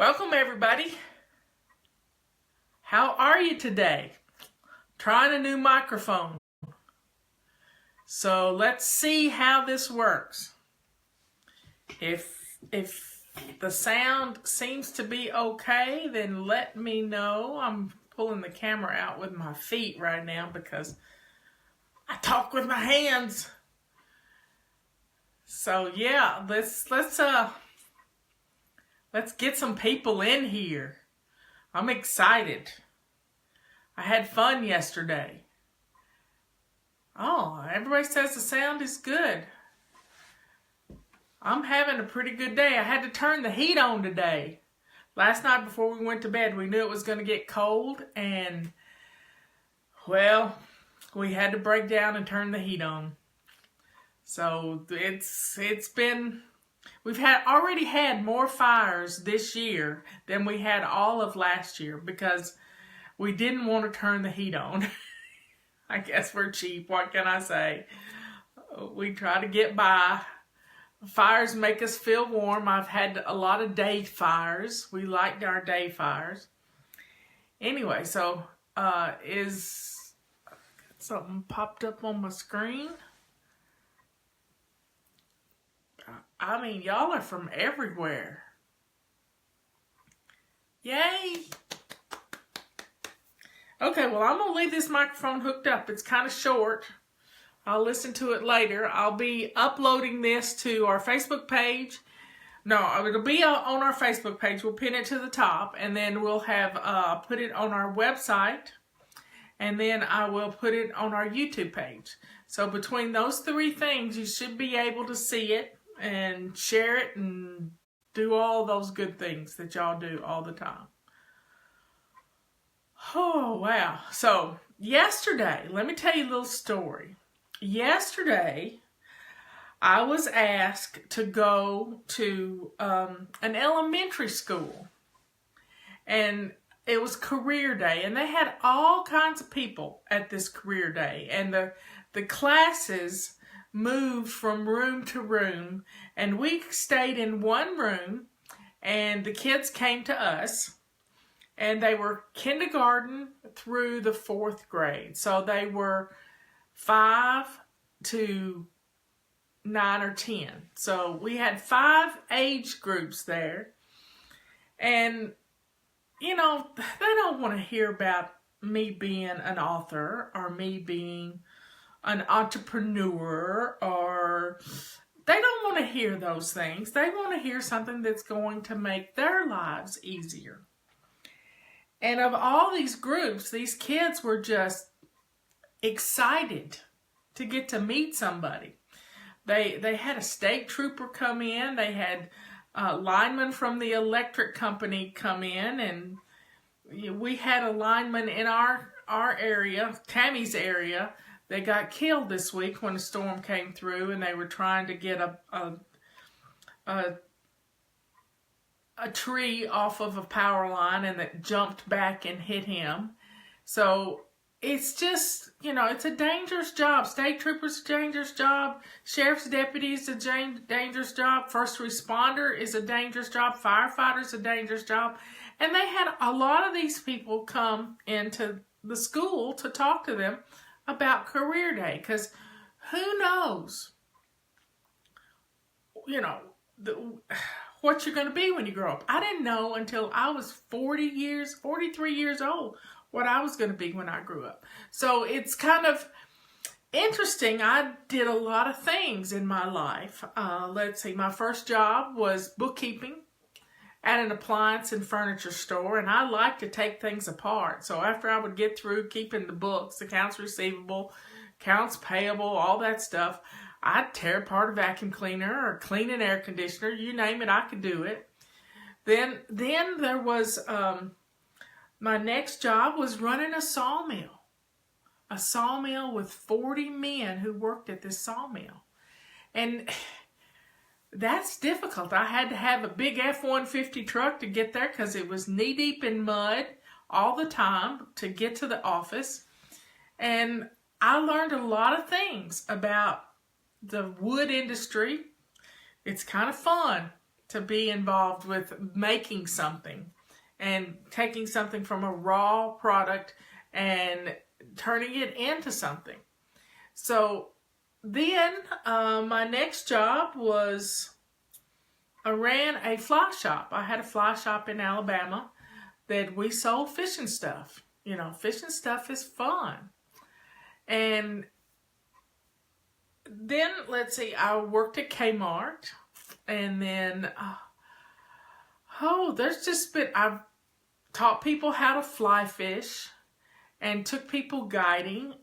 Welcome everybody. How are you today? Trying a new microphone. So let's see how this works. If the sound seems to be okay, then let me know. I'm pulling the camera out with my feet right now because I talk with my hands. So yeah, let's get some people in here. I'm excited. I had fun yesterday. Oh, everybody says the sound is good. I'm having a pretty good day. I had to turn the heat on today. Last night before we went to bed, we knew it was going to get cold, and well, we had to break down and turn the heat on. So we've already had more fires this year than we had all of last year because we didn't want to turn the heat on. I guess we're cheap. What can I say? We try to get by. Fires make us feel warm. I've had a lot of day fires. We liked our day fires. Anyway, so is something popped up on my screen? I mean, y'all are from everywhere. Yay! Okay, well, I'm going to leave this microphone hooked up. It's kind of short. I'll listen to it later. I'll be uploading this to our Facebook page. No, it'll be on our Facebook page. We'll pin it to the top, and then we'll have put it on our website, and then I will put it on our YouTube page. So between those three things, you should be able to see it and share it and do all those good things that y'all do all the time. Oh, wow. So yesterday, let me tell you a little story. Yesterday, I was asked to go to an elementary school, and it was career day, and they had all kinds of people at this career day, and the classes moved from room to room, and we stayed in one room, and the kids came to us, and they were kindergarten through the 4th grade. So they were 5 to 9 or 10. So we had 5 age groups there. And, you know, they don't want to hear about me being an author or me being an entrepreneur, or they don't want to hear those things. They want to hear something that's going to make their lives easier. And of all these groups, these kids were just excited to get to meet somebody. They had a state trooper come in. They had linemen from the electric company come in, and we had a lineman in our area, Tammy's area. They got killed this week when a storm came through, and they were trying to get a tree off of a power line, and that jumped back and hit him. So it's just, you know, it's a dangerous job. State troopers, a dangerous job. Sheriff's deputies, a dangerous job. First responder is a dangerous job. Firefighters, a dangerous job. And they had a lot of these people come into the school to talk to them about career day, because who knows, you know, what you're going to be when you grow up. I didn't know until I was 43 years old what I was going to be when I grew up. So it's kind of interesting. I did a lot of things in my life. Let's see, my first job was bookkeeping at an appliance and furniture store, and I like to take things apart. So after I would get through keeping the books, accounts receivable, accounts payable, all that stuff, I'd tear apart a vacuum cleaner or clean an air conditioner. You name it, I could do it. Then there was, my next job was running a sawmill. A sawmill with 40 men who worked at this sawmill. And that's difficult. I had to have a big F-150 truck to get there because it was knee-deep in mud all the time to get to the office. And I learned a lot of things about the wood industry. It's kind of fun. to be involved with making something and taking something from a raw product and turning it into something. So then my next job was I ran a fly shop. I had a fly shop in Alabama that we sold fishing stuff. You know, fishing stuff is fun. And then, let's see, I worked at Kmart. And then, there's just been, I've taught people how to fly fish and took people guiding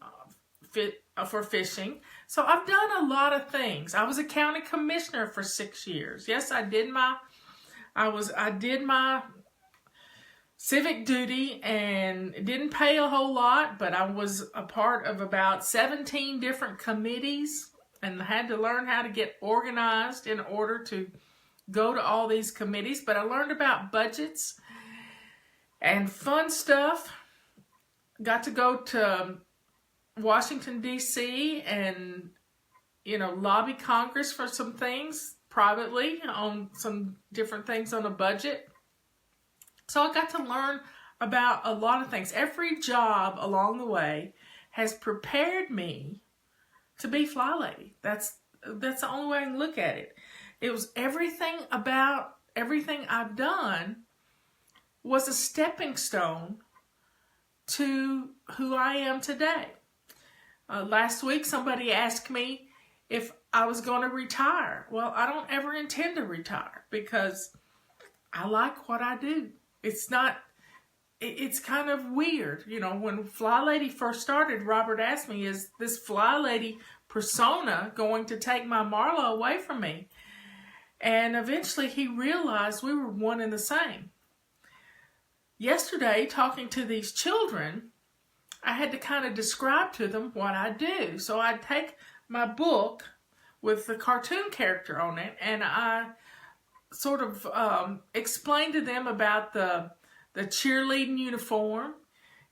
for fishing. So I've done a lot of things. I was a county commissioner for 6 years. Yes, I did my civic duty, and it didn't pay a whole lot, but I was a part of about 17 different committees and had to learn how to get organized in order to go to all these committees. But I learned about budgets and fun stuff. Got to go to Washington, D.C. and, lobby Congress for some things privately on some different things on a budget. So I got to learn about a lot of things. Every job along the way has prepared me to be FlyLady. That's the only way I can look at it. It was everything about everything I've done was a stepping stone to who I am today. Last week, somebody asked me if I was going to retire. Well, I don't ever intend to retire because I like what I do. It's kind of weird. When FlyLady first started, Robert asked me, is this FlyLady persona going to take my Marla away from me? And eventually he realized we were one and the same. Yesterday, talking to these children, I had to kind of describe to them what I do. So I'd take my book with the cartoon character on it, and I sort of explained to them about the cheerleading uniform.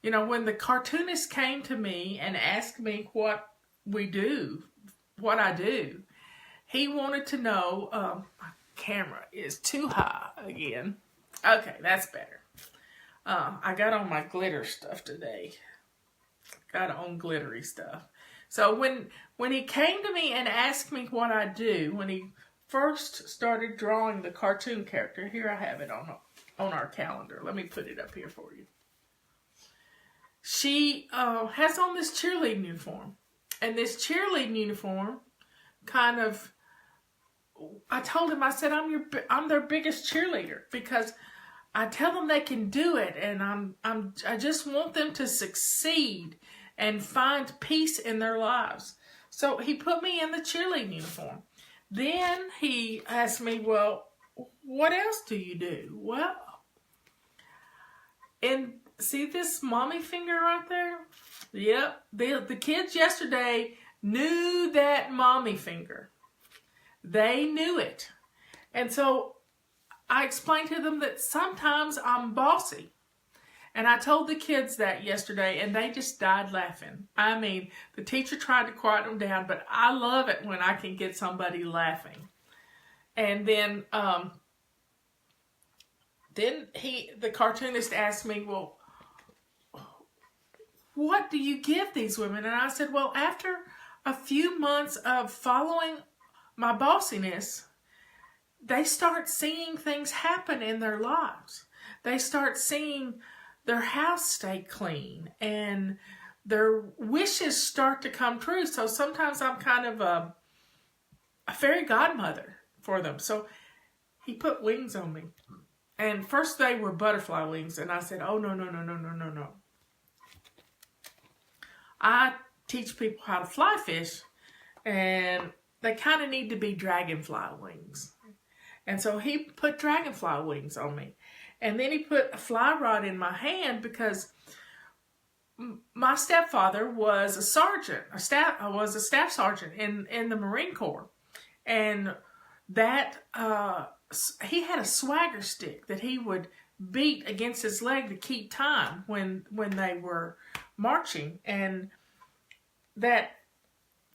When the cartoonist came to me and asked me what I do, he wanted to know, my camera is too high again. Okay, that's better. I got on my glitter stuff today. Got on glittery stuff. So when he came to me and asked me what I do, when he first started drawing the cartoon character, here I have it on our calendar. Let me put it up here for you. She has on this cheerleading uniform. And this cheerleading uniform kind of, I told him, I said, I'm their biggest cheerleader because I tell them they can do it, and I just want them to succeed and find peace in their lives. So he put me in the cheerleading uniform. Then he asked me, well, what else do you do? Well, and see this mommy finger right there? Yep, the kids yesterday knew that mommy finger. They knew it. And so I explained to them that sometimes I'm bossy. And I told the kids that yesterday, and they just died laughing. I mean, the teacher tried to quiet them down, but I love it when I can get somebody laughing. And then the cartoonist asked me, well, what do you give these women? And I said, well, after a few months of following my bossiness, they start seeing things happen in their lives. They start seeing their house stay clean and their wishes start to come true. So sometimes I'm kind of a fairy godmother for them. So he put wings on me. And first they were butterfly wings. And I said, oh, no. I teach people how to fly fish, and they kind of need to be dragonfly wings. And so he put dragonfly wings on me. And then he put a fly rod in my hand because my stepfather was a sergeant, a staff sergeant in the Marine Corps. And that he had a swagger stick that he would beat against his leg to keep time when they were marching. And that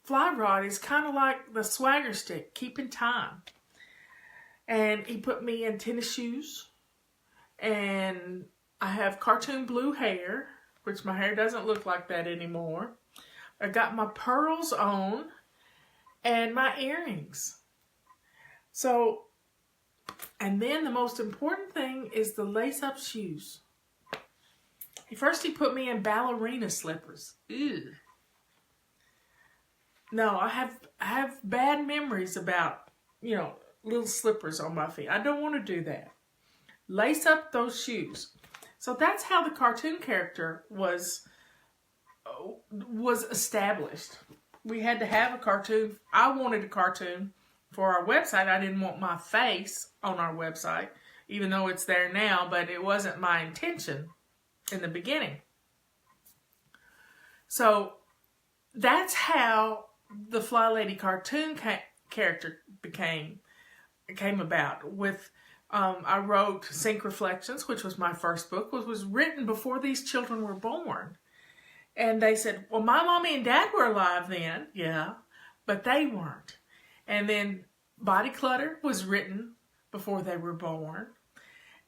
fly rod is kind of like the swagger stick, keeping time. And he put me in tennis shoes. And I have cartoon blue hair, which my hair doesn't look like that anymore. I got my pearls on and my earrings. So, and then the most important thing is the lace-up shoes. First he put me in ballerina slippers. Ew. No, I have bad memories about, little slippers on my feet. I don't want to do that. Lace up those shoes. So that's how the cartoon character was established. We had to have a cartoon. I wanted a cartoon for our website. I didn't want my face on our website, even though it's there now, but it wasn't my intention in the beginning. So that's how the FlyLady cartoon character came about. With I wrote Sync Reflections, which was my first book, which was written before these children were born. And they said, well, my mommy and dad were alive then. Yeah, but they weren't. And then Body Clutter was written before they were born.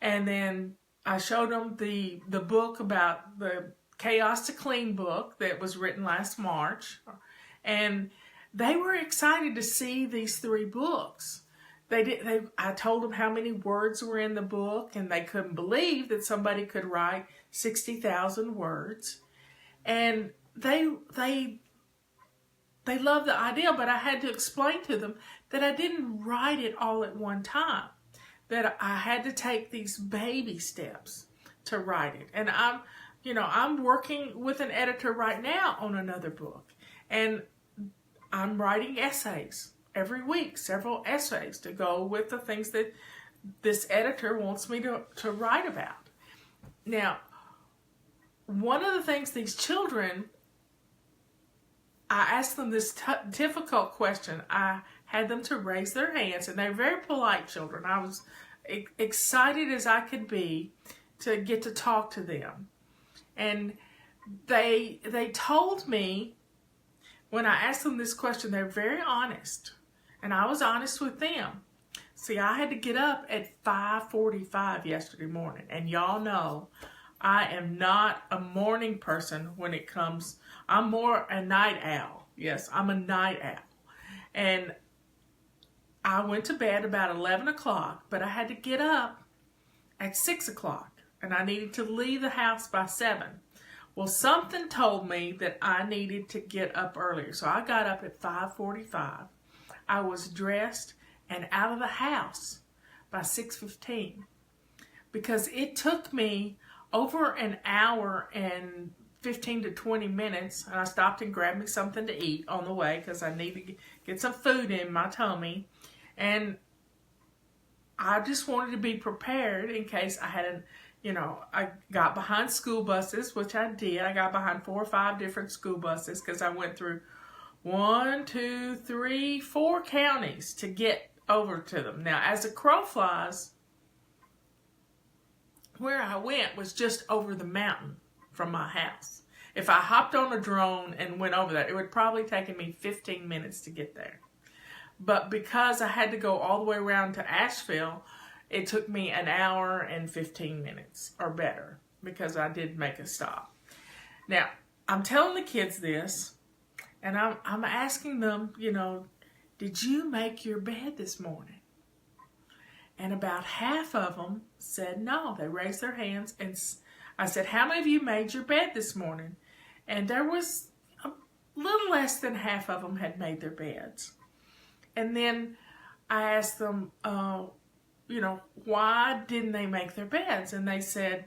And then I showed them the book about the Chaos to Clean book that was written last March. And they were excited to see these 3 books. I told them how many words were in the book, and they couldn't believe that somebody could write 60,000 words. And they loved the idea, but I had to explain to them that I didn't write it all at one time, that I had to take these baby steps to write it. And I'm working with an editor right now on another book, and I'm writing essays every week, several essays to go with the things that this editor wants me to write about. Now, one of the things these children, I asked them this difficult question. I had them to raise their hands, and they're very polite children. I was excited as I could be to get to talk to them. And they told me, when I asked them this question, they're very honest. And I was honest with them. See, I had to get up at 5:45 yesterday morning. And y'all know I am not a morning person when it comes. I'm more a night owl. Yes, I'm a night owl. And I went to bed about 11 o'clock, but I had to get up at 6 o'clock. And I needed to leave the house by 7. Well, something told me that I needed to get up earlier. So I got up at 5:45. I was dressed and out of the house by 6:15 because it took me over an hour and 15 to 20 minutes, and I stopped and grabbed me something to eat on the way because I needed to get some food in my tummy, and I just wanted to be prepared in case I had I got behind school buses, which I did. I got behind 4 or 5 different school buses because I went through 1, 2, 3, 4 counties to get over to them. Now, as the crow flies, where I went was just over the mountain from my house. If I hopped on a drone and went over that, it would probably take me 15 minutes to get there. But because I had to go all the way around to Asheville, it took me an hour and 15 minutes or better because I did make a stop. Now, I'm telling the kids this, and I'm asking them, did you make your bed this morning? And about half of them said no. They raised their hands, and I said, how many of you made your bed this morning? And there was a little less than half of them had made their beds. And then I asked them, why didn't they make their beds? And they said,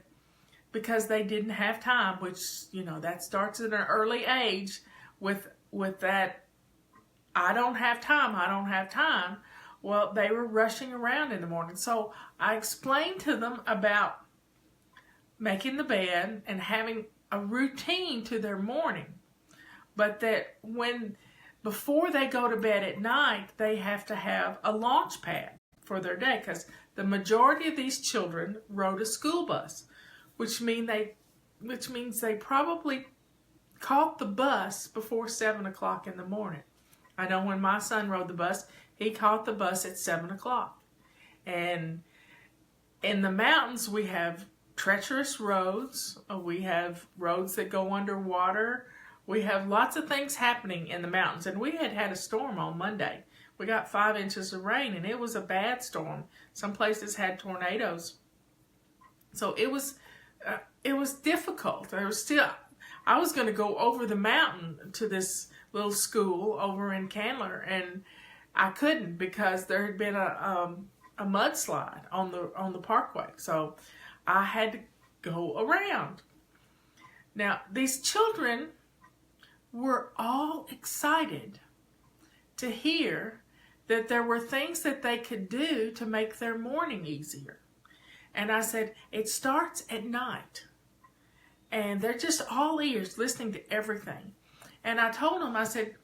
because they didn't have time, which, that starts at an early age with that, I don't have time. Well, they were rushing around in the morning. So I explained to them about making the bed and having a routine to their morning. But that before they go to bed at night, they have to have a launch pad for their day, because the majority of these children rode a school bus, which means they probably caught the bus before 7 o'clock in the morning. I know when my son rode the bus, he caught the bus at 7 o'clock. And in the mountains, we have treacherous roads. We have roads that go underwater. We have lots of things happening in the mountains. And we had a storm on Monday. We got 5 inches of rain, and it was a bad storm. Some places had tornadoes. So it was difficult. I was going to go over the mountain to this little school over in Candler, and I couldn't because there had been a mudslide on the parkway. So I had to go around. Now, these children were all excited to hear that there were things that they could do to make their morning easier. And I said, it starts at night. And they're just all ears listening to everything. And I told them, I said,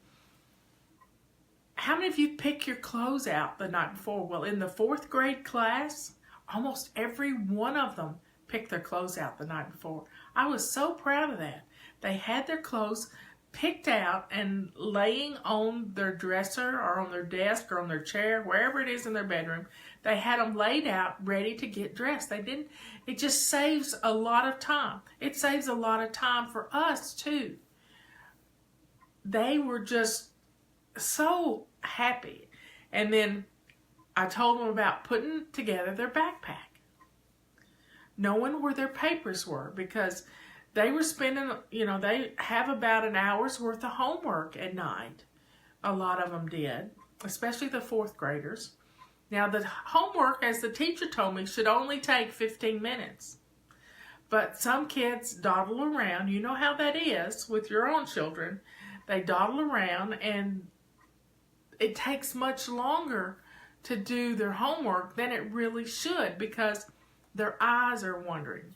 how many of you pick your clothes out the night before? Well, in the 4th grade class, almost every one of them picked their clothes out the night before. I was so proud of that. They had their clothes picked out and laying on their dresser or on their desk or on their chair, wherever it is in their bedroom. They had them laid out, ready to get dressed. It just saves a lot of time. It saves a lot of time for us too. They were just so happy. And then I told them about putting together their backpack, knowing where their papers were, because they were spending, they have about an hour's worth of homework at night. A lot of them did, especially the 4th graders. Now, the homework, as the teacher told me, should only take 15 minutes. But some kids dawdle around. You know how that is with your own children. They dawdle around, and it takes much longer to do their homework than it really should because their eyes are wandering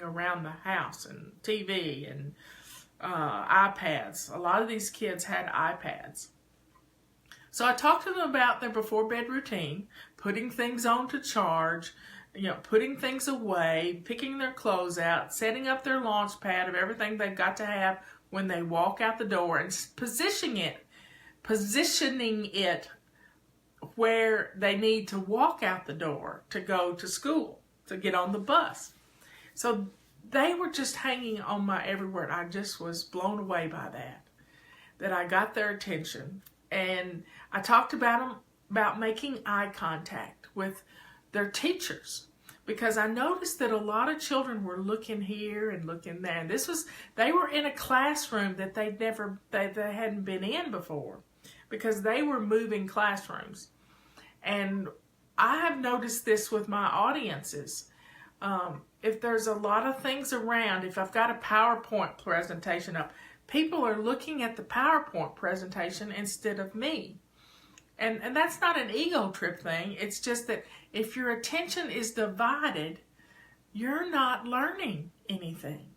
around the house, and TV and iPads. A lot of these kids had iPads. So I talked to them about their before bed routine, putting things on to charge, putting things away, picking their clothes out, setting up their launch pad of everything they've got to have when they walk out the door, and positioning it where they need to walk out the door to go to school, to get on the bus. So they were just hanging on my every word. I just was blown away by that I got their attention. And I talked about making eye contact with their teachers, because I noticed that a lot of children were looking here and looking there. And they were in a classroom that they hadn't been in before, because they were moving classrooms. And I have noticed this with my audiences. If there's a lot of things around, if I've got a PowerPoint presentation up, people are looking at the PowerPoint presentation instead of me. And that's not an ego trip thing. It's just that if your attention is divided, you're not learning anything.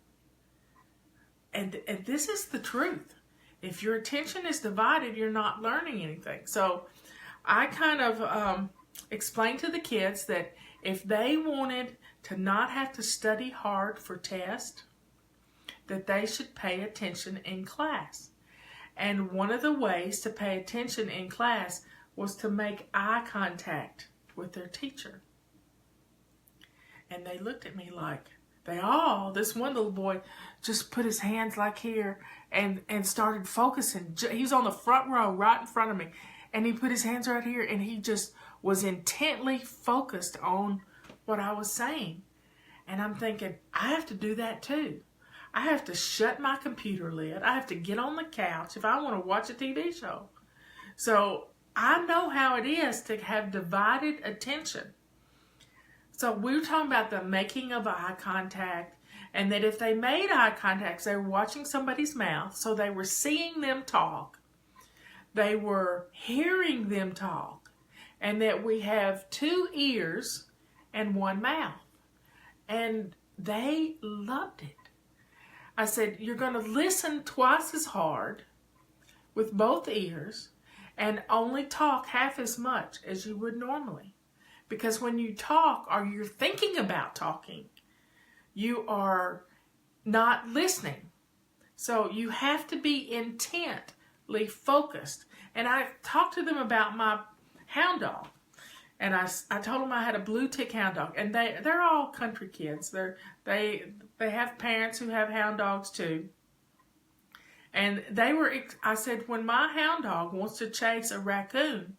And this is the truth. If your attention is divided, you're not learning anything. So I kind of explained to the kids that if they wanted to not have to study hard for tests, that they should pay attention in class. And one of the ways to pay attention in class was to make eye contact with their teacher. And they looked at me like, this one little boy just put his hands like here and started focusing. He was on the front row right in front of me. And he put his hands right here, and he just was intently focused on what I was saying. And I'm thinking, I have to do that too. I have to shut my computer lid. I have to get on the couch if I want to watch a TV show. So I know how it is to have divided attention. So we were talking about the making of eye contact, and that if they made eye contact, they were watching somebody's mouth, so they were seeing them talk. They were hearing them talk, and that we have 2 ears and 1 mouth. And they loved it. I said, you're going to listen twice as hard with both ears and only talk half as much as you would normally. Because when you talk or you're thinking about talking, you are not listening. So you have to be intently focused. And I talked to them about my hound dog. And I told them I had a blue tick hound dog, and they're all country kids. They have parents who have hound dogs too. And I said, when my hound dog wants to chase a raccoon,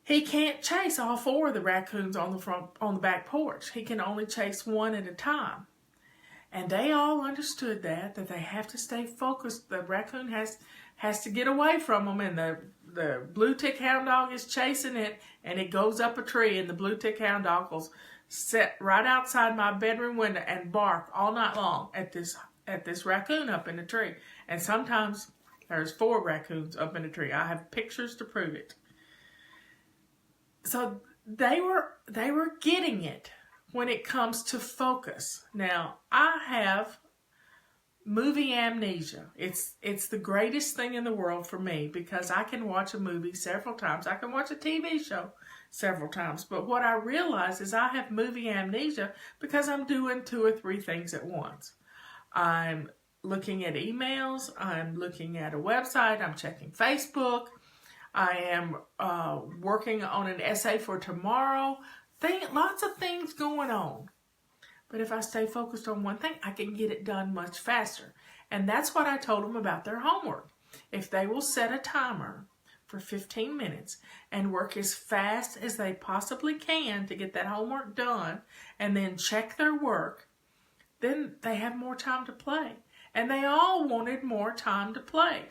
he can't chase all 4 of the raccoons on the back porch. He can only chase one at a time. And they all understood that they have to stay focused. The raccoon has to get away from them, and the blue tick hound dog is chasing it, and it goes up a tree, and the blue tick hound dog will sit right outside my bedroom window and bark all night long at this raccoon up in the tree. And sometimes there's 4 raccoons up in the tree. I have pictures to prove it. So they were getting it when it comes to focus. Now, I have movie amnesia. It's the greatest thing in the world for me, because I can watch a movie several times. I can watch a TV show several times. But what I realize is I have movie amnesia because I'm doing 2 or 3 things at once. I'm looking at emails. I'm looking at a website. I'm checking Facebook. I am working on an essay for tomorrow. Lots of things going on. But if I stay focused on one thing, I can get it done much faster. And that's what I told them about their homework. If they will set a timer for 15 minutes and work as fast as they possibly can to get that homework done, and then check their work, then they have more time to play. And they all wanted more time to play.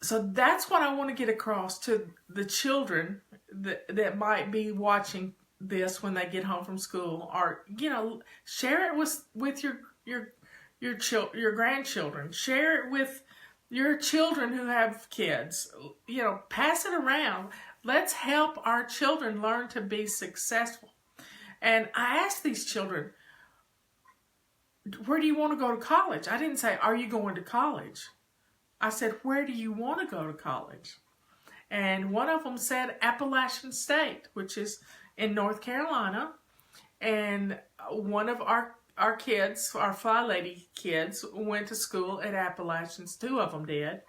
So that's what I want to get across to the children that might be watching this when they get home from school, or share it with your grandchildren. Share it with your children who have kids. Pass it around. Let's help our children learn to be successful. And I asked these children, where do you want to go to college? I didn't say, are you going to college? I said, where do you want to go to college? And one of them said Appalachian State, which is in North Carolina. And one of our kids, our FlyLady kids, went to school at Appalachians. 2 of them did.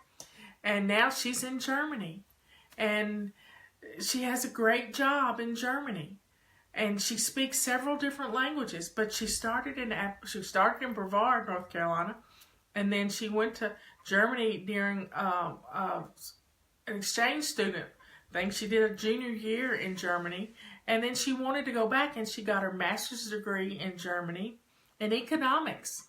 And now she's in Germany. And she has a great job in Germany. And she speaks several different languages. But she started in Brevard, North Carolina. And then she went to Germany during an exchange student thing. She did a junior year in Germany. And then she wanted to go back, and she got her master's degree in Germany in economics.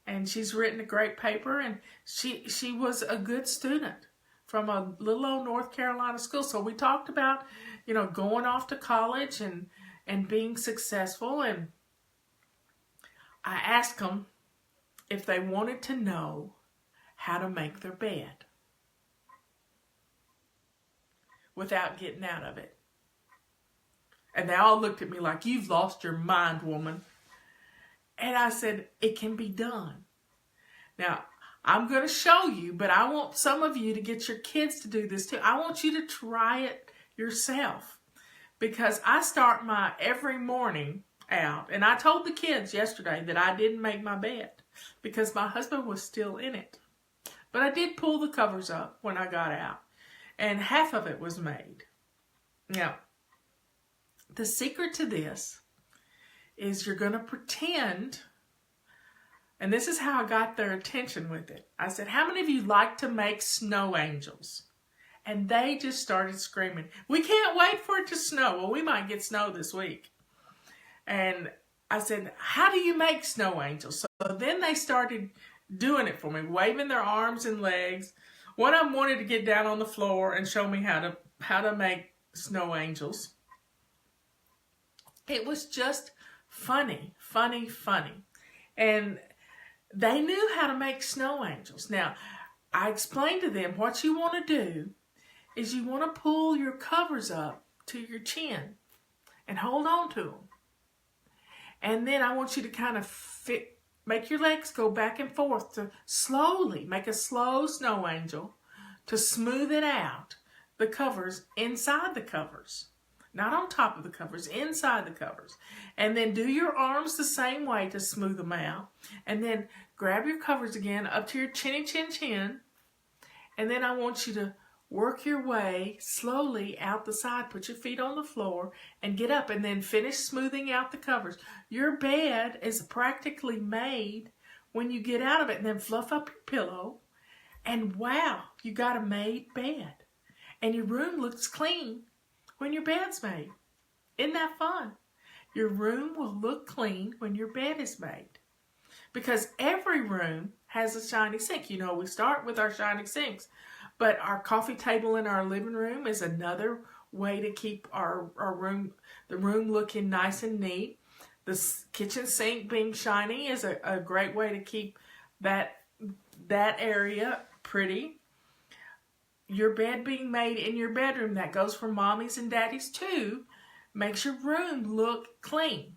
And she's written a great paper, and she was a good student from a little old North Carolina school. So we talked about, going off to college and being successful. And I asked them if they wanted to know how to make their bed without getting out of it. And they all looked at me like, you've lost your mind, woman. And I said, it can be done. Now, I'm going to show you, but I want some of you to get your kids to do this too. I want you to try it yourself, because I start my every morning out. And I told the kids yesterday that I didn't make my bed because my husband was still in it. But I did pull the covers up when I got out, and half of it was made. Now, the secret to this is you're going to pretend, and this is how I got their attention with it. I said, how many of you like to make snow angels? And they just started screaming, we can't wait for it to snow. Well, we might get snow this week. And I said, how do you make snow angels? So then they started doing it for me, waving their arms and legs. One of them wanted to get down on the floor and show me how to make snow angels. It was just funny. And they knew how to make snow angels. Now, I explained to them what you want to do is you want to pull your covers up to your chin and hold on to them. And then I want you to kind of make your legs go back and forth to slowly make a slow snow angel to smooth it out. The covers inside the covers. Not on top of the covers, inside the covers. And then do your arms the same way to smooth them out. And then grab your covers again up to your chinny chin chin. And then I want you to work your way slowly out the side. Put your feet on the floor and get up, and then finish smoothing out the covers. Your bed is practically made when you get out of it, and then fluff up your pillow. And wow, you got a made bed. And your room looks clean when your bed's made. Isn't that fun? Your room will look clean when your bed is made. Because every room has a shiny sink. You know, we start with our shiny sinks. But our coffee table in our living room is another way to keep the room looking nice and neat. The kitchen sink being shiny is a great way to keep that area pretty. Your bed being made in your bedroom, that goes for mommies and daddies too, makes your room look clean.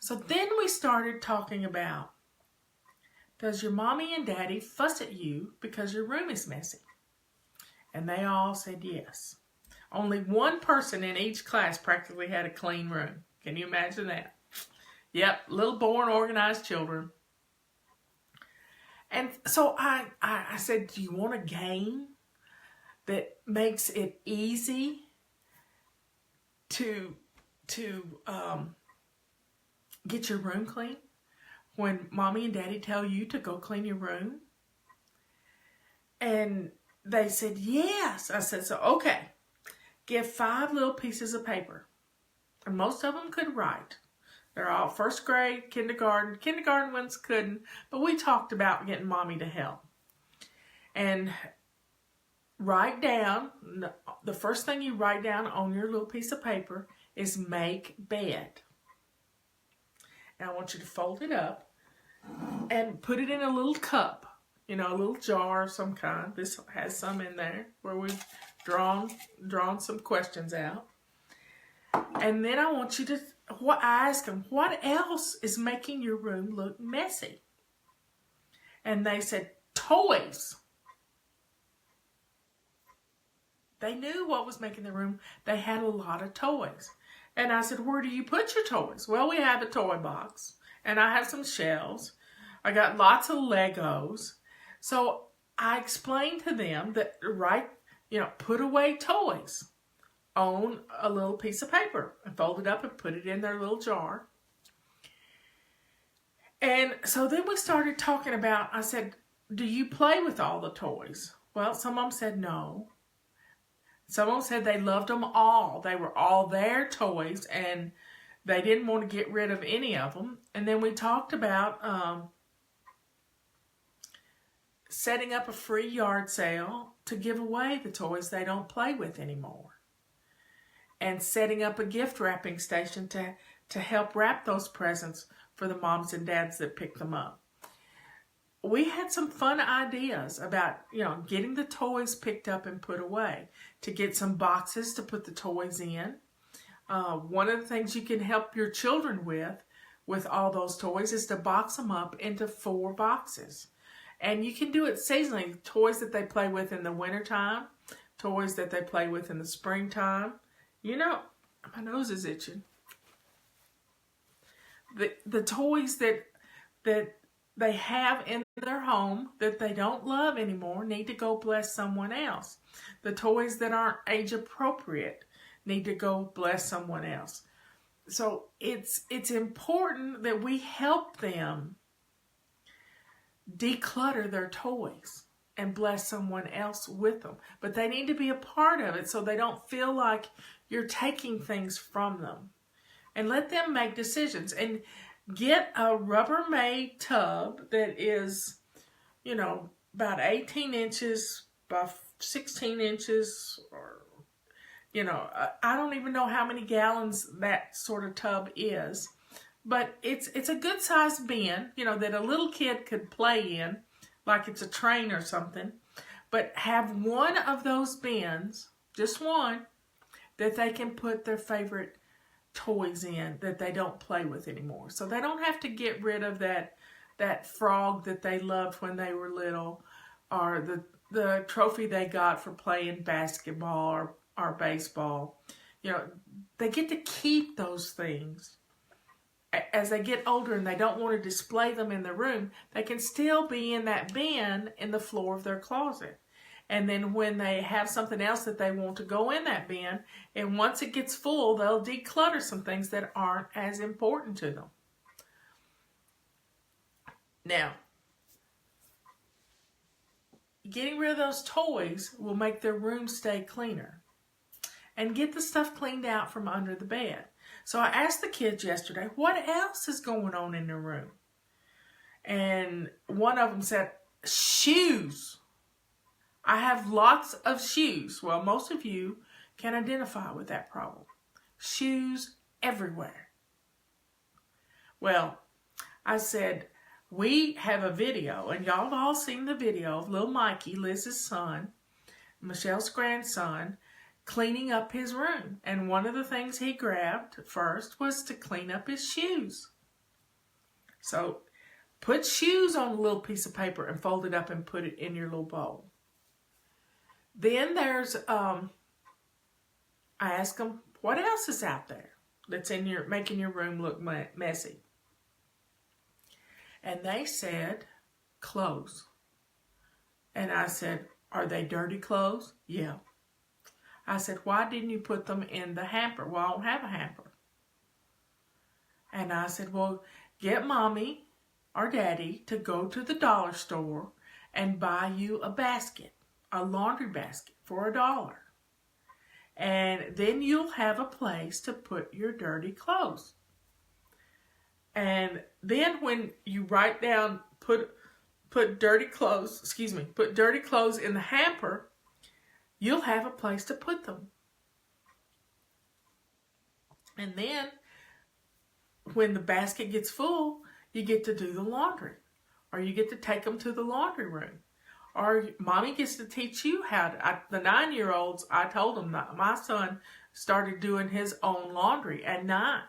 So then we started talking about, does your mommy and daddy fuss at you because your room is messy? And they all said yes. Only one person in each class practically had a clean room. Can you imagine that? Yep, little born organized children. And so I said, do you want a game that makes it easy to get your room clean when mommy and daddy tell you to go clean your room? And they said yes. I said, so okay, give 5 little pieces of paper, and most of them could write. They're all first grade, kindergarten ones couldn't, but we talked about getting mommy to help. And write down, the first thing you write down on your little piece of paper is make bed. And I want you to fold it up and put it in a little cup, you know, a little jar of some kind. This has some in there where we've drawn some questions out. And then I want you to ask them, what else is making your room look messy? And they said, toys. They knew what was making the room. They had a lot of toys. And I said, where do you put your toys? Well, we have a toy box, and I have some shelves. I got lots of Legos. So I explained to them that, put away toys on a little piece of paper and fold it up and put it in their little jar. And so then we started talking about, I said, do you play with all the toys? Well, some of them said no. Some of them said they loved them all. They were all their toys and they didn't want to get rid of any of them. And then we talked about setting up a free yard sale to give away the toys they don't play with anymore. And setting up a gift wrapping station to help wrap those presents for the moms and dads that pick them up. We had some fun ideas about, getting the toys picked up and put away, to get some boxes to put the toys in. One of the things you can help your children with all those toys is to box them up into 4 boxes. And you can do it seasonally. Toys that they play with in the wintertime, toys that they play with in the springtime. My nose is itching. The toys that they have in their home that they don't love anymore need to go bless someone else. The toys that aren't age appropriate need to go bless someone else. So it's important that we help them declutter their toys and bless someone else with them. But they need to be a part of it so they don't feel like you're taking things from them. And let them make decisions. And get a Rubbermaid tub that is, about 18 inches by 16 inches. Or, I don't even know how many gallons that sort of tub is. But it's a good sized bin, that a little kid could play in, like it's a train or something. But have one of those bins, just one, that they can put their favorite toys in that they don't play with anymore. So they don't have to get rid of that frog that they loved when they were little, or the trophy they got for playing basketball or baseball. They get to keep those things. As they get older and they don't want to display them in the room, they can still be in that bin in the floor of their closet. And then when they have something else that they want to go in that bin, and once it gets full, they'll declutter some things that aren't as important to them. Now, getting rid of those toys will make their room stay cleaner. And get the stuff cleaned out from under the bed. So I asked the kids yesterday, what else is going on in their room? And one of them said, shoes. I have lots of shoes. Well, most of you can identify with that problem. Shoes everywhere. Well, I said, we have a video, and y'all have all seen the video of little Mikey, Liz's son, Michelle's grandson, cleaning up his room. And one of the things he grabbed first was to clean up his shoes. So put shoes on a little piece of paper and fold it up and put it in your little bowl. Then there's, I asked them, what else is out there that's in your, making your room look messy? And they said, clothes. And I said, are they dirty clothes? Yeah. I said, why didn't you put them in the hamper? Well, I don't have a hamper. And I said, well, get mommy or daddy to go to the dollar store and buy you a basket, a laundry basket for $1. And then you'll have a place to put your dirty clothes. And then when you write down, put dirty clothes in the hamper, you'll have a place to put them. And then when the basket gets full, you get to do the laundry. Or you get to take them to the laundry room. Or mommy gets to teach you how to. The 9-year-olds, I told them that my son started doing his own laundry at 9.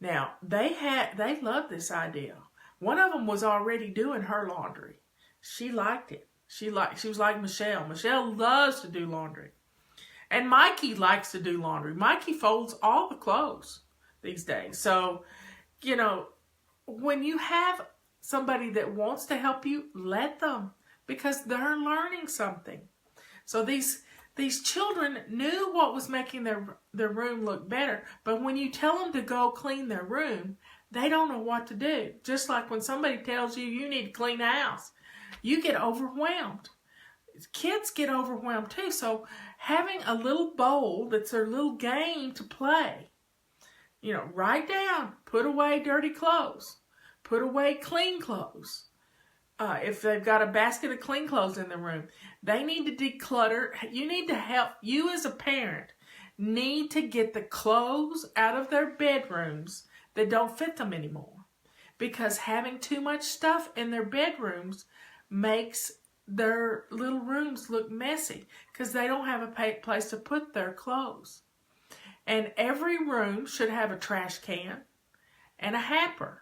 Now, they loved this idea. One of them was already doing her laundry. She liked it. She was like Michelle. Michelle loves to do laundry. And Mikey likes to do laundry. Mikey folds all the clothes these days. So, you know, when you have somebody that wants to help you, let them, because they're learning something. So these children knew what was making their room look better, but when you tell them to go clean their room, they don't know what to do. Just like when somebody tells you you need to clean the house, you get overwhelmed. Kids get overwhelmed too. So having a little bowl that's their little game to play, you know, write down, put away dirty clothes, put away clean clothes. If they've got a basket of clean clothes in the room, they need to declutter. You need to help. You as a parent need to get the clothes out of their bedrooms that don't fit them anymore. Because having too much stuff in their bedrooms makes their little rooms look messy. Because they don't have a place to put their clothes. And every room should have a trash can and a hamper.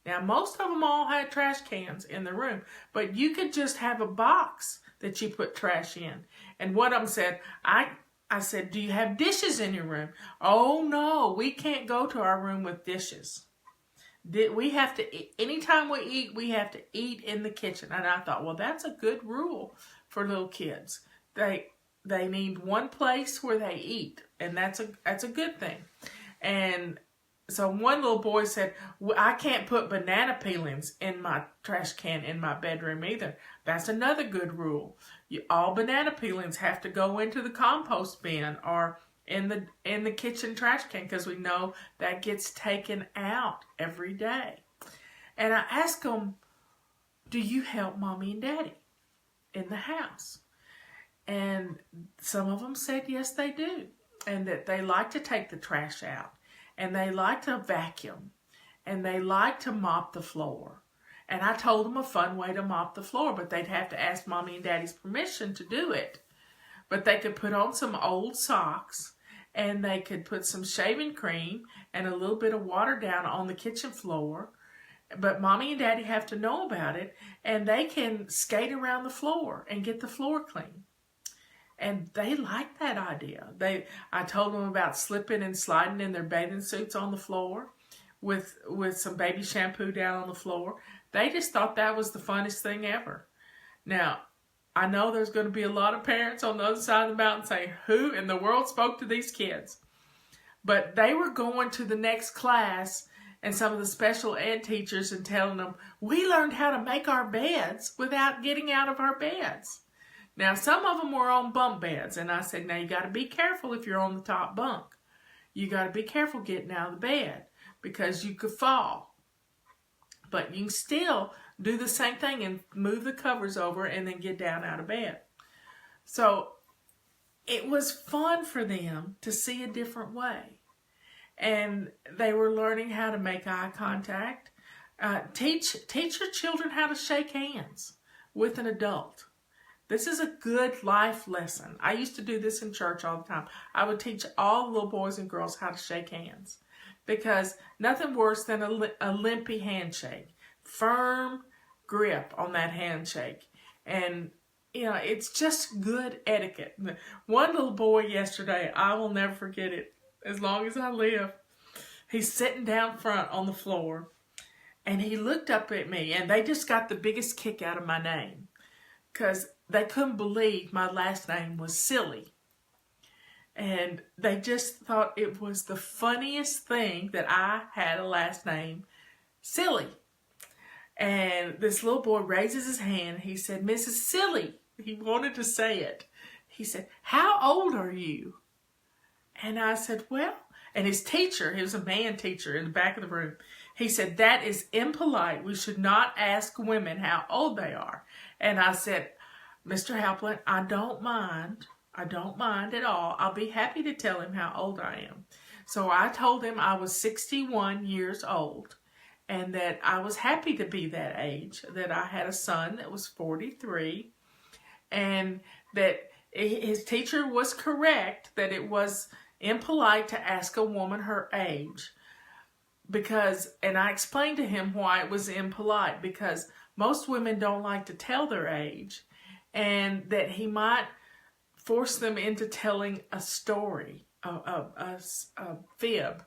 Now, most of them all had trash cans in the room, but you could just have a box that you put trash in. And one of them said, I said, do you have dishes in your room? Oh, no, we can't go to our room with dishes. We have to eat. Anytime we eat, we have to eat in the kitchen. And I thought, well, that's a good rule for little kids. They need one place where they eat, and that's a good thing. And so one little boy said, well, I can't put banana peelings in my trash can in my bedroom either. That's another good rule. All banana peelings have to go into the compost bin or in the kitchen trash can, because we know that gets taken out every day. And I asked them, do you help mommy and daddy in the house? And some of them said yes, they do. And that they like to take the trash out. And they like to vacuum. And they like to mop the floor. And I told them a fun way to mop the floor, but they'd have to ask mommy and daddy's permission to do it. But they could put on some old socks, and they could put some shaving cream and a little bit of water down on the kitchen floor. But mommy and daddy have to know about it, and they can skate around the floor and get the floor clean. And they like that idea. I told them about slipping and sliding in their bathing suits on the floor with some baby shampoo down on the floor. They just thought that was the funnest thing ever. Now, I know there's going to be a lot of parents on the other side of the mountain saying, who in the world spoke to these kids? But they were going to the next class and some of the special ed teachers and telling them, we learned how to make our beds without getting out of our beds. Now, some of them were on bunk beds. And I said, now you got to be careful if you're on the top bunk. You got to be careful getting out of the bed because you could fall. But you can still do the same thing and move the covers over and then get down out of bed. So it was fun for them to see a different way. And they were learning how to make eye contact. Teach your children how to shake hands with an adult. This is a good life lesson. I used to do this in church all the time. I would teach all the little boys and girls how to shake hands. Because nothing worse than a limpy handshake. Firm grip on that handshake. And, you know, it's just good etiquette. One little boy yesterday, I will never forget it as long as I live. He's sitting down front on the floor. And he looked up at me. And they just got the biggest kick out of my name. Because they couldn't believe my last name was Silly. And they just thought it was the funniest thing that I had a last name, Silly. And this little boy raises his hand. He said, Mrs. Silly. He wanted to say it. He said, how old are you? And I said, well, and his teacher, he was a man teacher in the back of the room. He said, that is impolite. We should not ask women how old they are. And I said, Mr. Halplant, I don't mind. I don't mind at all. I'll be happy to tell him how old I am. So I told him I was 61 years old and that I was happy to be that age, that I had a son that was 43 and that his teacher was correct that it was impolite to ask a woman her age because, and I explained to him why it was impolite because most women don't like to tell their age and that he might force them into telling a story, a fib.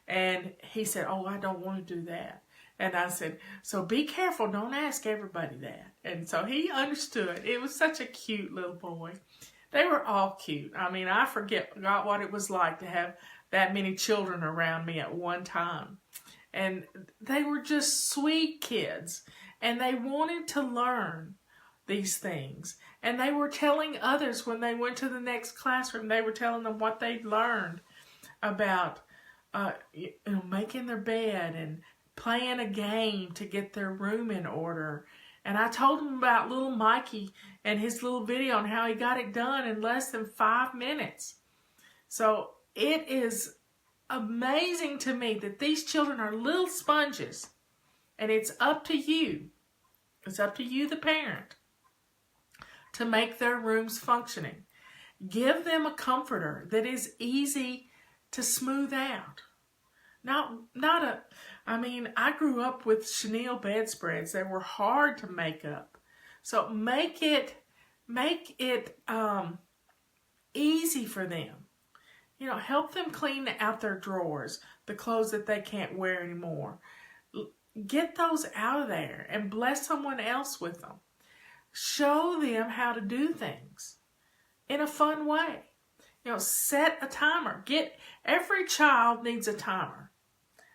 And he said, oh, I don't want to do that. And I said, so be careful. Don't ask everybody that. And so he understood. It was such a cute little boy. They were all cute. I mean, I forgot what it was like to have that many children around me at one time. And they were just sweet kids. And they wanted to learn these things. And they were telling others when they went to the next classroom, they were telling them what they'd learned about making their bed and playing a game to get their room in order. And I told them about little Mikey and his little video on how he got it done in less than 5 minutes. So it is amazing to me that these children are little sponges. And it's up to you. It's up to you, the parent, to make their rooms functioning. Give them a comforter that is easy to smooth out. I grew up with chenille bedspreads that were hard to make up. So make it easy for them. You know, help them clean out their drawers, the clothes that they can't wear anymore. Get those out of there and bless someone else with them. Show them how to do things in a fun way. You know, set a timer. Every child needs a timer.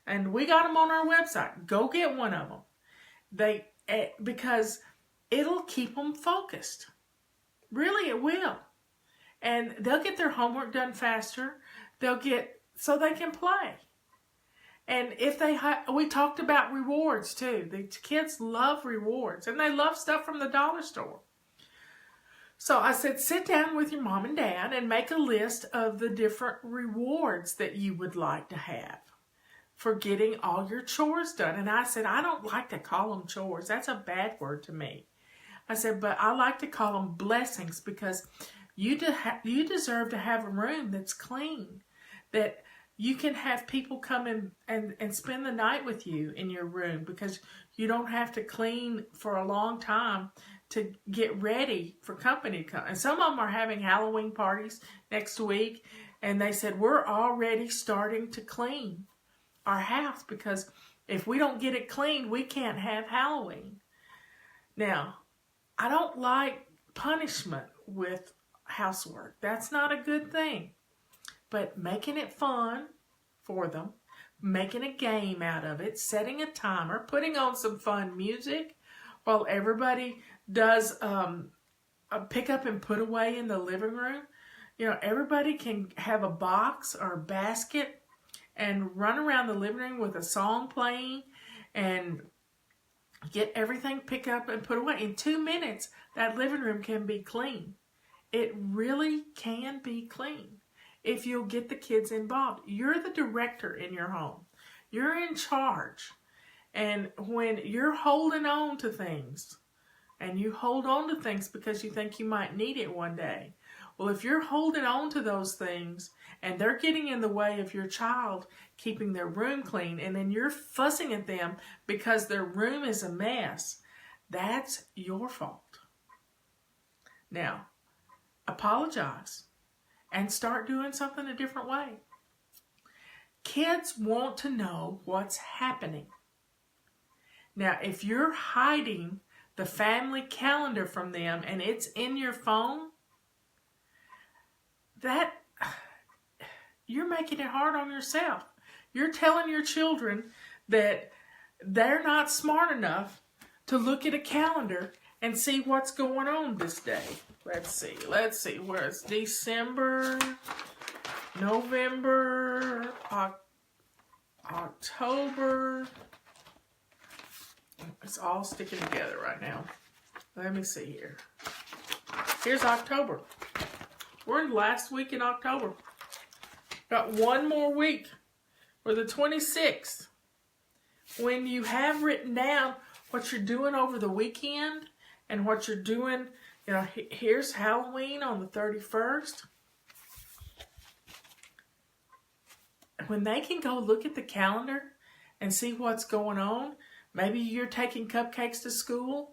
And we got them on our website. Go get one of them. Because it'll keep them focused. Really, it will. And they'll get their homework done faster. So they can play. And if we talked about rewards too. The kids love rewards and they love stuff from the dollar store. So I said, sit down with your mom and dad and make a list of the different rewards that you would like to have for getting all your chores done. And I said, I don't like to call them chores. That's a bad word to me. I said, but I like to call them blessings because you deserve to have a room that's clean, that you can have people come in and spend the night with you in your room because you don't have to clean for a long time to get ready for company to come. And some of them are having Halloween parties next week. And they said, we're already starting to clean our house because if we don't get it clean, we can't have Halloween. Now, I don't like punishment with housework. That's not a good thing. But making it fun for them, making a game out of it, setting a timer, putting on some fun music while everybody does a pick up and put away in the living room. You know, everybody can have a box or a basket and run around the living room with a song playing and get everything picked up and put away. In 2 minutes, that living room can be clean. It really can be clean if you'll get the kids involved. You're the director in your home. You're in charge. And when you're holding on to things, and you hold on to things because you think you might need it one day. Well, if you're holding on to those things and they're getting in the way of your child keeping their room clean, and then you're fussing at them because their room is a mess, that's your fault. Now, apologize and start doing something a different way. Kids want to know what's happening. Now, if you're hiding the family calendar from them and it's in your phone, that you're making it hard on yourself. You're telling your children that they're not smart enough to look at a calendar and see what's going on this day. Let's see, where it's December, November, October. It's all sticking together right now. Let me see here. Here's October. We're in the last week in October. Got one more week. We're the 26th. When you have written down what you're doing over the weekend and what you're doing, you know, here's Halloween on the 31st. When they can go look at the calendar and see what's going on, maybe you're taking cupcakes to school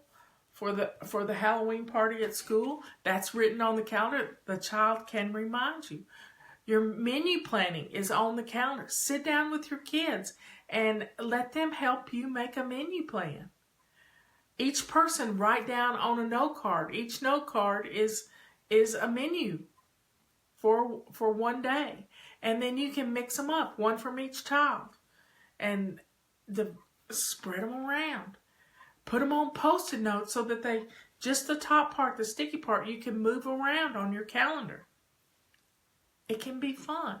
for the Halloween party at school. That's written on the calendar. The child can remind you. Your menu planning is on the calendar. Sit down with your kids and let them help you make a menu plan. Each person write down on a note card. Each note card is a menu for one day. And then you can mix them up, one from each child. And spread them around. Put them on Post-it notes so that just the top part, the sticky part, you can move around on your calendar. It can be fun.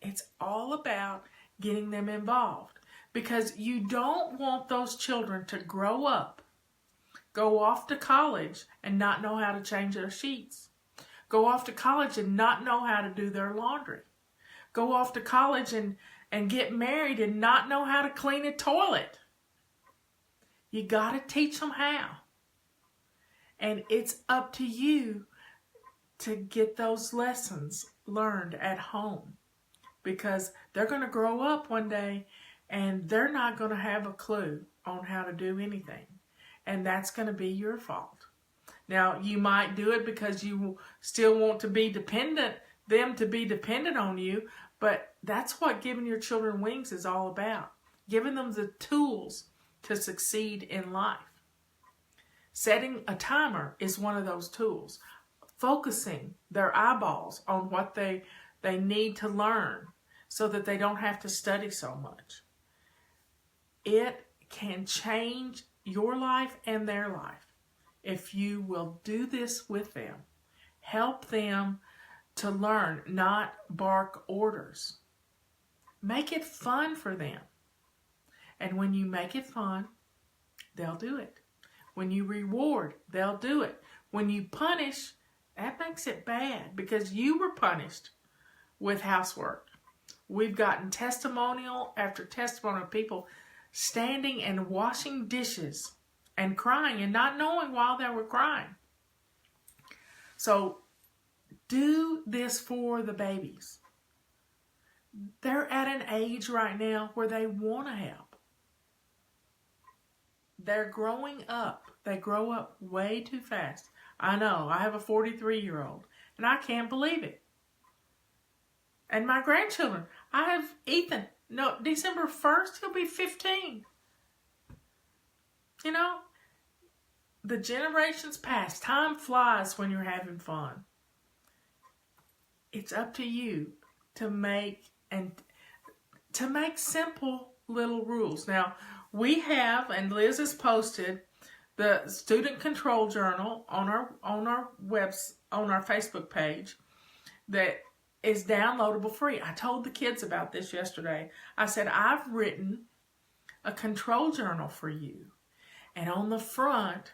It's all about getting them involved, because you don't want those children to grow up, go off to college and not know how to change their sheets. Go off to college and not know how to do their laundry. Go off to college and get married and not know how to clean a toilet. You got to teach them how. And it's up to you to get those lessons learned at home, because they're going to grow up one day and they're not going to have a clue on how to do anything. And that's going to be your fault. Now, you might do it because you still want to be dependent, them to be dependent on you, but that's what giving your children wings is all about. Giving them the tools to succeed in life. Setting a timer is one of those tools. Focusing their eyeballs on what they need to learn so that they don't have to study so much. It can change your life and their life if you will do this with them. Help them to learn, not bark orders. Make it fun for them. And when you make it fun, they'll do it. When you reward, they'll do it. When you punish, that makes it bad because you were punished with housework. We've gotten testimonial after testimonial of people standing and washing dishes and crying and not knowing why they were crying. So do this for the babies. They're at an age right now where they want to help. They're growing up. They grow up way too fast. I know. I have a 43-year-old, and I can't believe it. And my grandchildren. I have Ethan. No, December 1st, he'll be 15. You know, the generations past, time flies when you're having fun. It's up to you to make simple little rules. Now, we have, and Liz has posted, the Student Control Journal on our Facebook page that is downloadable free. I told the kids about this yesterday. I said, I've written a control journal for you. And on the front,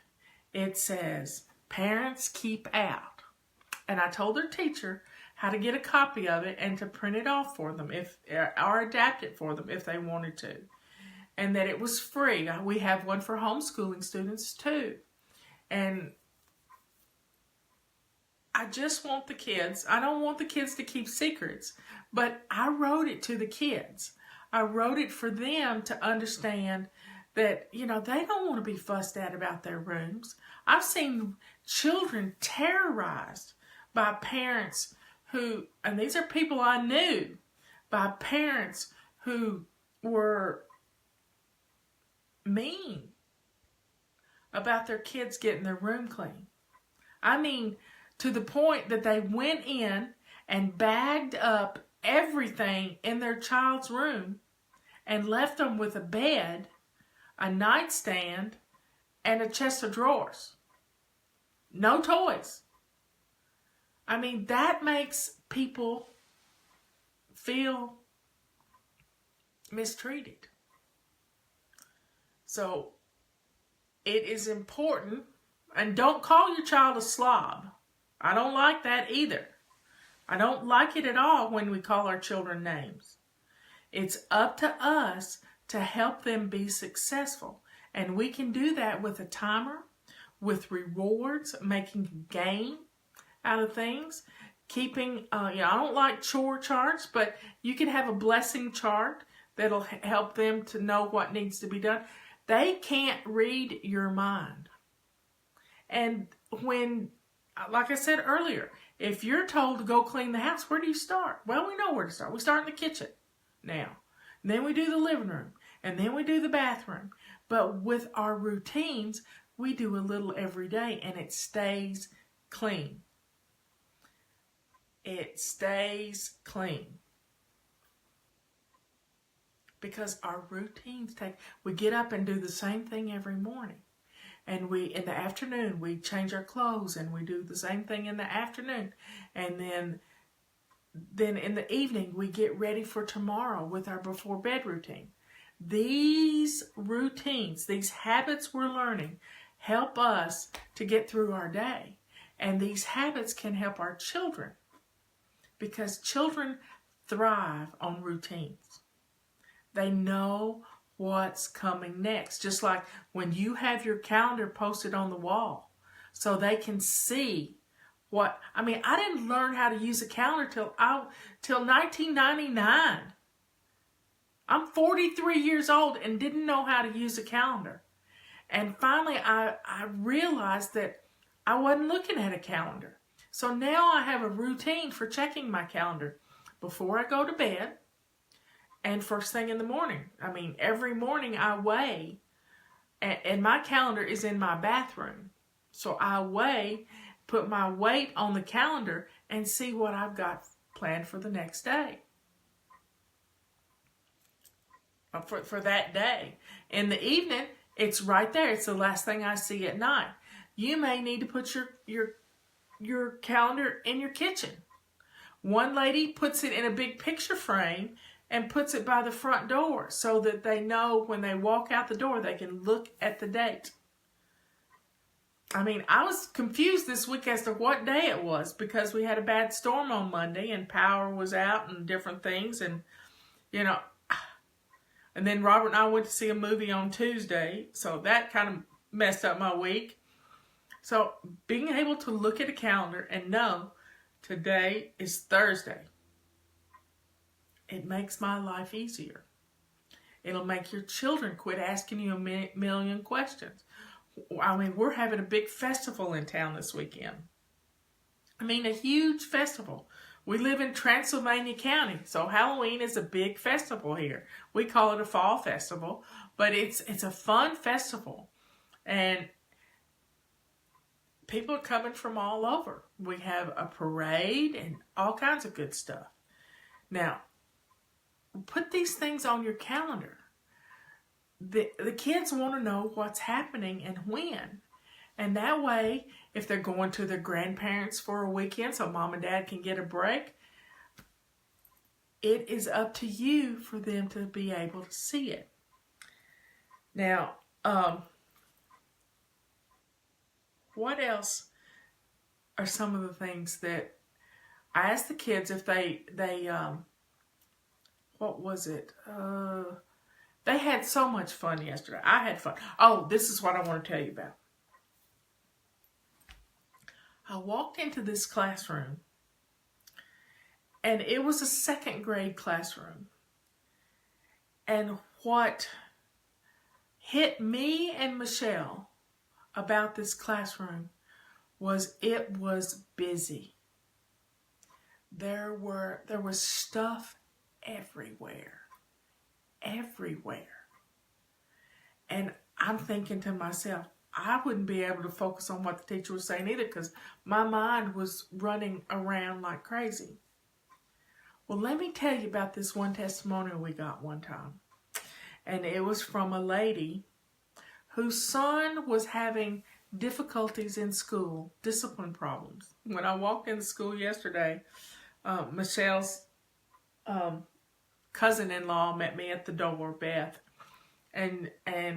it says, parents keep out. And I told their teacher how to get a copy of it and to print it off for them or adapt it for them if they wanted to. And that it was free. We have one for homeschooling students too. And I just want the kids, I don't want the kids to keep secrets, but I wrote it to the kids. I wrote it for them to understand that, they don't want to be fussed at about their rooms. I've seen children terrorized by parents who, and these are people I knew, by parents who were mean about their kids getting their room clean. I mean, to the point that they went in and bagged up everything in their child's room and left them with a bed, a nightstand, and a chest of drawers. No toys. I mean, that makes people feel mistreated. So it is important, and don't call your child a slob. I don't like that either. I don't like it at all when we call our children names. It's up to us to help them be successful. And we can do that with a timer, with rewards, making a game out of things, keeping, I don't like chore charts, but you can have a blessing chart that'll help them to know what needs to be done. They can't read your mind. And when, like I said earlier, if you're told to go clean the house, where do you start? Well, we know where to start. We start in the kitchen now. And then we do the living room. And then we do the bathroom. But with our routines, we do a little every day, and it stays clean. It stays clean. Because our routines we get up and do the same thing every morning. And in the afternoon, we change our clothes and we do the same thing in the afternoon. And then in the evening, we get ready for tomorrow with our before bed routine. These routines, these habits we're learning, help us to get through our day. And these habits can help our children, because children thrive on routines. They know what's coming next. Just like when you have your calendar posted on the wall so they can see I didn't learn how to use a calendar till 1999. I'm 43 years old and didn't know how to use a calendar. And finally I realized that I wasn't looking at a calendar. So now I have a routine for checking my calendar before I go to bed and first thing in the morning. Every morning I weigh, and my calendar is in my bathroom. So I weigh, put my weight on the calendar, and see what I've got planned for the next day. For that day. In the evening, it's right there. It's the last thing I see at night. You may need to put your calendar in your kitchen. One lady puts it in a big picture frame and puts it by the front door so that they know when they walk out the door, they can look at the date. I was confused this week as to what day it was, because we had a bad storm on Monday and power was out and different things. And, and then Robert and I went to see a movie on Tuesday. So that kind of messed up my week. So being able to look at a calendar and know today is Thursday, it makes my life easier. It'll make your children quit asking you a million questions. We're having a big festival in town this weekend. A huge festival. We live in Transylvania County, so Halloween is a big festival here. We call it a fall festival, but it's a fun festival. And people are coming from all over. We have a parade and all kinds of good stuff. Now, put these things on your calendar. The kids want to know what's happening and when. And that way, if they're going to their grandparents for a weekend so mom and dad can get a break, it is up to you for them to be able to see it. Now, what else are some of the things that I asked the kids if they what was it? They had so much fun yesterday. I had fun. Oh, this is what I want to tell you about. I walked into this classroom, and it was a second grade classroom. And what hit me and Michelle about this classroom was it was busy. There was stuff everywhere. And I'm thinking to myself, I wouldn't be able to focus on what the teacher was saying either, because my mind was running around like crazy. Well, let me tell you about this one testimonial we got one time. And it was from a lady whose son was having difficulties in school, discipline problems. When I walked into school yesterday, Michelle's cousin-in-law met me at the door, Beth, and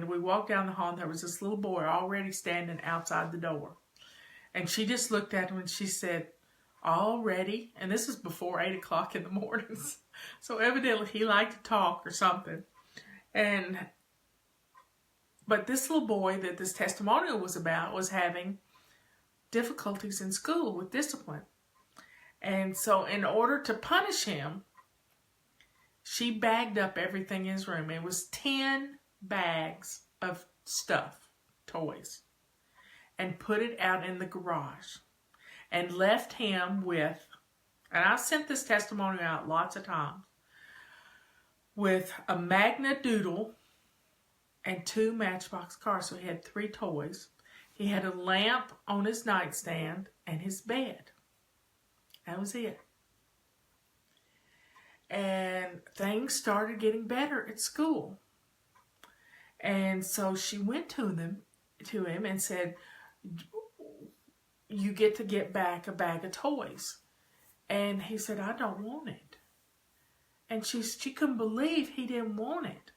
we walked down the hall, and there was this little boy already standing outside the door. And she just looked at him and she said, "Already?" And this is before 8 o'clock in the mornings. So evidently he liked to talk or something. But this little boy that this testimonial was about was having difficulties in school with discipline. And so in order to punish him, she bagged up everything in his room. It was 10 bags of stuff, toys, and put it out in the garage and left him with, and I sent this testimonial out lots of times, with a Magna Doodle and 2 Matchbox cars. So he had 3 toys. He had a lamp on his nightstand and his bed. That was it. And things started getting better at school. And so she went to him and said, "You get to get back a bag of toys." And he said, "I don't want it." And she couldn't believe he didn't want it,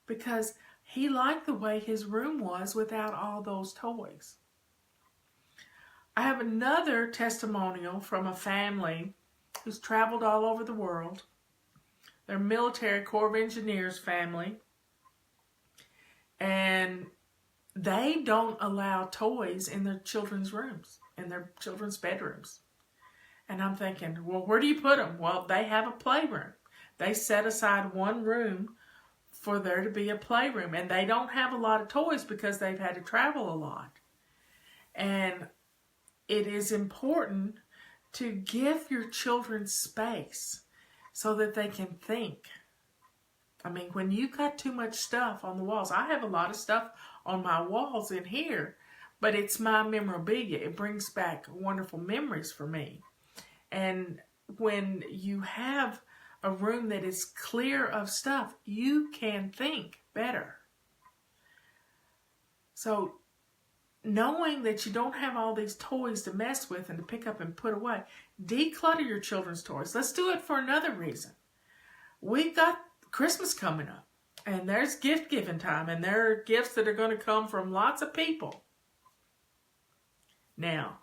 because he liked the way his room was without all those toys. I have another testimonial from a family who's traveled all over the world. They're military Corps of Engineers family. And they don't allow toys in their children's rooms, in their children's bedrooms. And I'm thinking, well, where do you put them? Well, they have a playroom. They set aside one room for there to be a playroom. And they don't have a lot of toys because they've had to travel a lot. And it is important to give your children space so that they can think. I mean, when you got too much stuff on the walls, I have a lot of stuff on my walls in here, but it's my memorabilia. It brings back wonderful memories for me. And when you have a room that is clear of stuff, you can think better. So knowing that you don't have all these toys to mess with and to pick up and put away, declutter your children's toys. Let's do it for another reason. We've got Christmas coming up, and there's gift giving time, and there are gifts that are going to come from lots of people. Now,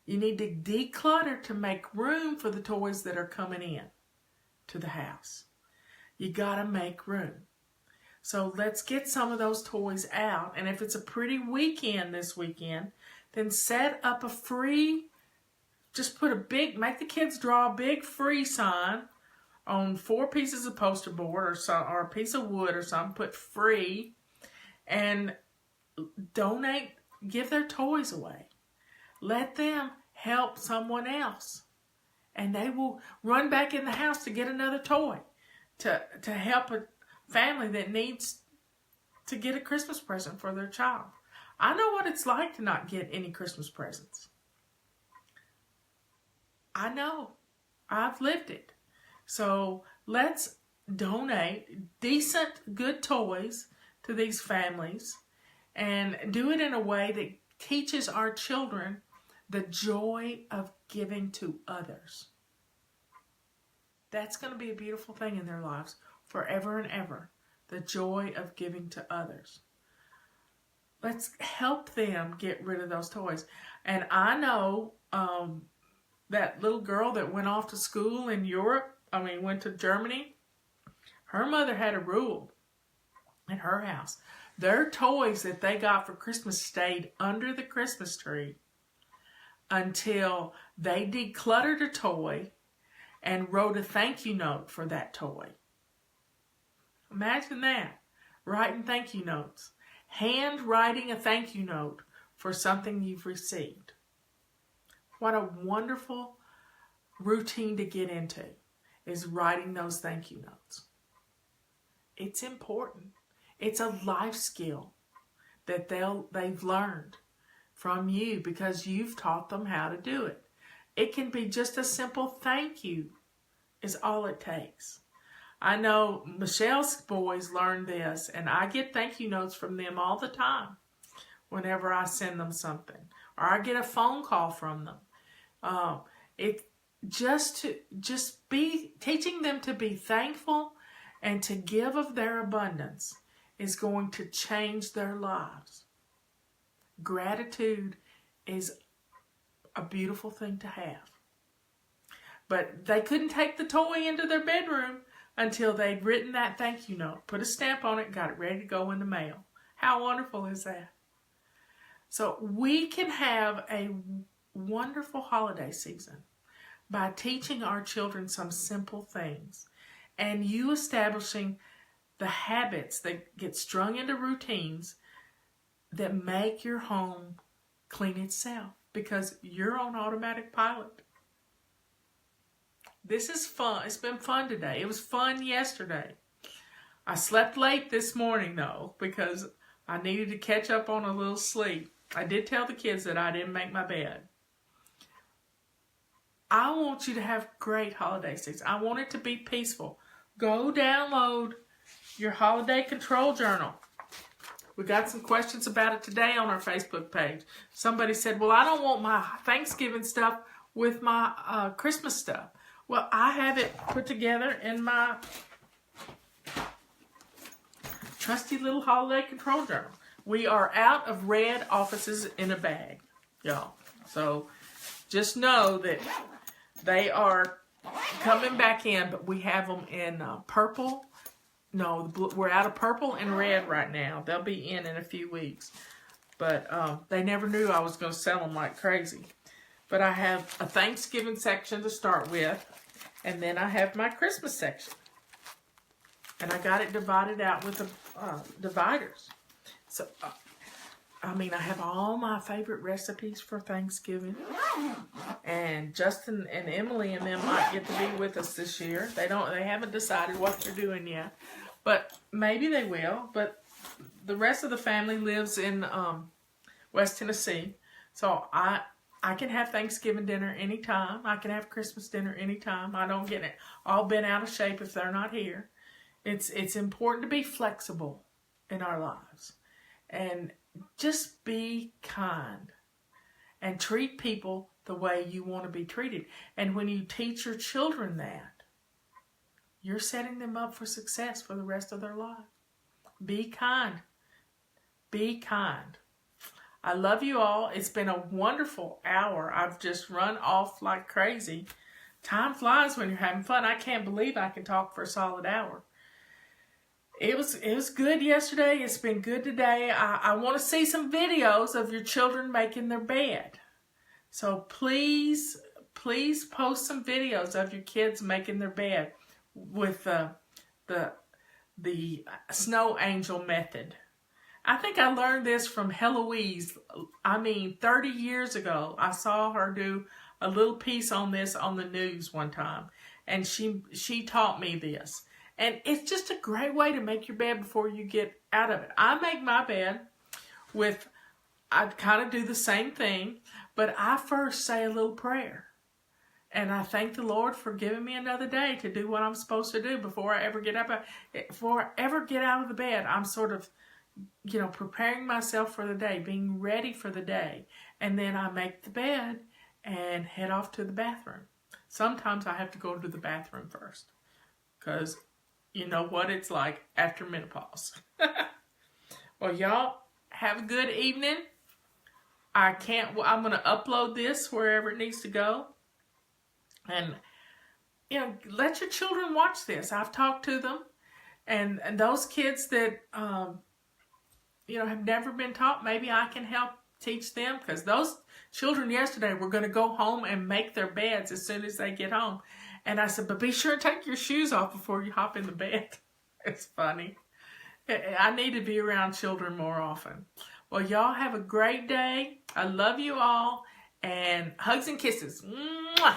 you need to declutter to make room for the toys that are coming in to the house. You got to make room. So let's get some of those toys out, and if it's a pretty weekend this weekend, then set up a free, make the kids draw a big free sign on 4 pieces of poster board or a piece of wood or something, put free, and give their toys away. Let them help someone else, and they will run back in the house to get another toy to help a family that needs to get a Christmas present for their child. I know what it's like to not get any Christmas presents. I know. I've lived it. So let's donate decent, good toys to these families and do it in a way that teaches our children the joy of giving to others. That's going to be a beautiful thing in their lives forever and ever. The joy of giving to others. Let's help them get rid of those toys. And I know that little girl that went off to school in Europe, went to Germany, her mother had a rule in her house. Their toys that they got for Christmas stayed under the Christmas tree until they decluttered a toy and wrote a thank you note for that toy. Imagine that. Writing thank you notes. Hand writing a thank you note for something you've received. What a wonderful routine to get into is writing those thank you notes. It's important. It's a life skill that they've learned from you because you've taught them how to do it. It can be just a simple thank you is all it takes. I know Michelle's boys learned this, and I get thank you notes from them all the time whenever I send them something, or I get a phone call from them. Just be teaching them to be thankful and to give of their abundance is going to change their lives. Gratitude is a beautiful thing to have. But they couldn't take the toy into their bedroom until they'd written that thank you note, put a stamp on it, got it ready to go in the mail. How wonderful is that? So we can have a wonderful holiday season by teaching our children some simple things and you establishing the habits that get strung into routines that make your home clean itself because you're on automatic pilot. This is fun. It's been fun today. It was fun yesterday. I slept late this morning, though, because I needed to catch up on a little sleep. I did tell the kids that I didn't make my bed. I want you to have great holiday season. I want it to be peaceful. Go download your holiday control journal. We got some questions about it today on our Facebook page. Somebody said, well, I don't want my Thanksgiving stuff with my Christmas stuff. Well, I have it put together in my trusty little holiday control journal. We are out of red offices in a bag, y'all. So just know that they are coming back in, but we have them in purple. No, we're out of purple and red right now. They'll be in a few weeks. But they never knew I was going to sell them like crazy. But I have a Thanksgiving section to start with. And then I have my Christmas section. And I got it divided out with the dividers. So, I have all my favorite recipes for Thanksgiving. And Justin and Emily and them might get to be with us this year. They haven't decided what they're doing yet. But maybe they will. But the rest of the family lives in West Tennessee. So I can have Thanksgiving dinner anytime. I can have Christmas dinner anytime. I don't get it all bent out of shape if they're not here. It's important to be flexible in our lives. And just be kind. And treat people the way you want to be treated. And when you teach your children that, you're setting them up for success for the rest of their life. Be kind. Be kind. I love you all. It's been a wonderful hour. I've just run off like crazy. Time flies when you're having fun. I can't believe I can talk for a solid hour. It was good yesterday. It's been good today. I want to see some videos of your children making their bed. So please post some videos of your kids making their bed with the snow angel method. I think I learned this from Heloise. 30 years ago. I saw her do a little piece on this on the news one time. And she taught me this. And it's just a great way to make your bed before you get out of it. I make my bed with I kind of do the same thing, but I first say a little prayer. And I thank the Lord for giving me another day to do what I'm supposed to do before I ever get out of the bed. I'm sort of, preparing myself for the day, being ready for the day. And then I make the bed and head off to the bathroom. Sometimes I have to go to the bathroom first because you know what it's like after menopause. Well, y'all have a good evening. I'm going to upload this wherever it needs to go. And, let your children watch this. I've talked to them. And those kids that, have never been taught, maybe I can help teach them. Because those children yesterday were going to go home and make their beds as soon as they get home. And I said, but be sure to take your shoes off before you hop in the bed. It's funny. I need to be around children more often. Well, y'all have a great day. I love you all. And hugs and kisses. Mwah!